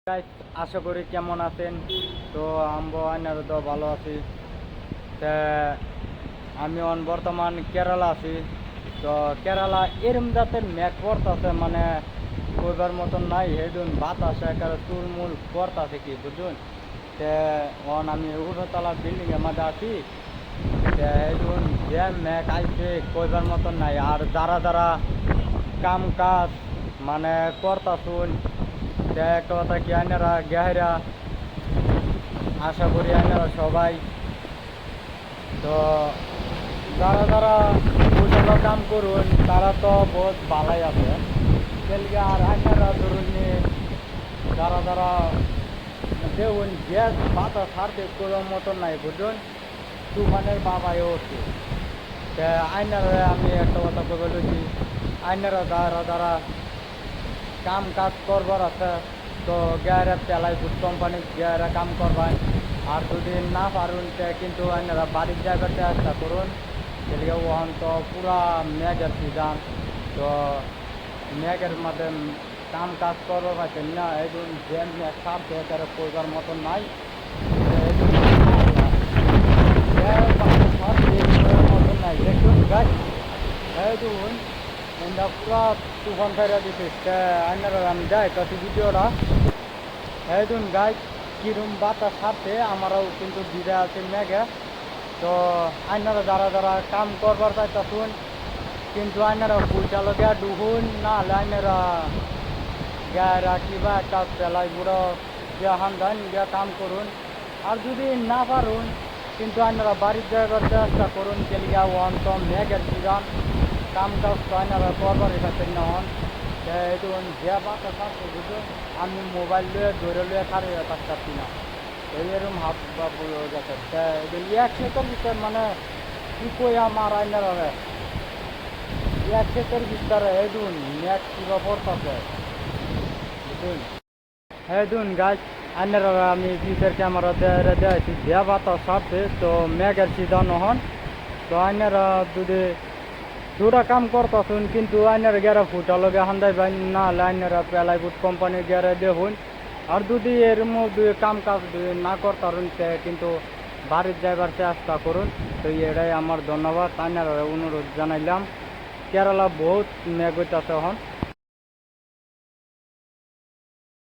Guys, আশা করি কেমন আছেন। তো আমরা আইনারও তো ভালো আছি। তা আমি বর্তমান কেরালা আছি। তো কেরালা এরম জাতের মেঘ পড়তেছে, মানে কইবার মতন নাই। হেদুন বাতাসে একেবারে তুলমুল পড়তেছে, কি বুঝুন। তে আমি উপরতলা বিল্ডিংয়ের মধ্যে আছি। তে হেদুন যে মেঘ আইছে কইবার মতন নাই। আর যারা যারা কাম কাজ মানে করতাছুন, একটা কথা কি আইনারা গেহারা, আশা করি আইনারা সবাই। তো যারা যারা কুশল কাম করুন তারা তো বহুত ভালাই আছে। তেলকে আর আইনারা ধরুন যারা যারা দেখুন গ্যাস বাতাস ছাড়তে কোনো মতন নাই, বুঝুন। তুফানের বাবাই উঠছে। আইনারা আমি একটা কথা বলে বলেছি, আইনারা যারা যারা কাম কাজ করবার আছে তো গেরা পেলাই ফুড কোম্পানি গেরা কাম করবেন। আর যদি না পারুন কিন্তু আপনারা বাড়ির জায়গাতে চেষ্টা করুন। এদিকে ওখান তো পুরা মেঘের সিজন। তো মেঘের মধ্যে কাম কাজ করবার পাচ্ছেন না, এই যে মেঘ সারছে এটার করবার মতন নাই। মতন নাই দেখুন গাছ, এই দেখুন এটা পুরা তুফান ফেরা দিতে আইনারা আমি যাই কাছে ভিডিওটা। এই দেখুন গাছ কিরম বাতাস ছাড়ছে, আমারও কিন্তু দিদা আছে মেঘে। তো আইনারা যারা যারা কাম করবার চাইতেছুন কিন্তু আইনারা পয়সা লগে ডুহুন, না হলে আইনারা গায়েরা কিবা একটা পেলাই বুড়ো গিয়া হান্দান গিয়া কাম করুন। আর যদি না পারুন কিন্তু আইনারা বাড়ির জায়গার চেষ্টা করুন। কেলিয়া ওয়ান তো মেঘের সিজন, কাম কাজ তো আইনারা করবারই পাচ্ছেন না হন। এই দেখুন যে বাতাস আছে বুঝুন, আমি মোবাইল লয়ে ধরে লয়ে ছাড়িয়ে পাচ্ছি না। এরকম হাত বা হয়ে গেছে। এক সেকেন্ড ভিতরে মানে কি কই আমার আইনারা এক সেকেন্ড ভিতরে এই দেখুন মেঘ কিবা পড়তেছে, বুঝুন। এই দেখুন গাছ আইনারা আমি পিসের ক্যামেরা দেখাচ্ছি যে বাতাস ছাড়ছে। তো মেঘের সিজন হন। তো আইনারা যদি দুটা কাম করতেছুন কিন্তু আইনারা গেরা ফুটা লগে হান্দাই ভাই, না হলে আইনারা পেলাই ফুড কোম্পানি গেরা দেখুন। আর যদি এর মধ্যে কাম কাজ না করতারুন কিন্তু বাড়ির যাইবার চেষ্টা করুন। তো এটাই আমার ধন্যবাদ, আইনারা অনুরোধ জানাইলাম। কেরালা বহুত মেঘ হইতেছে এখন।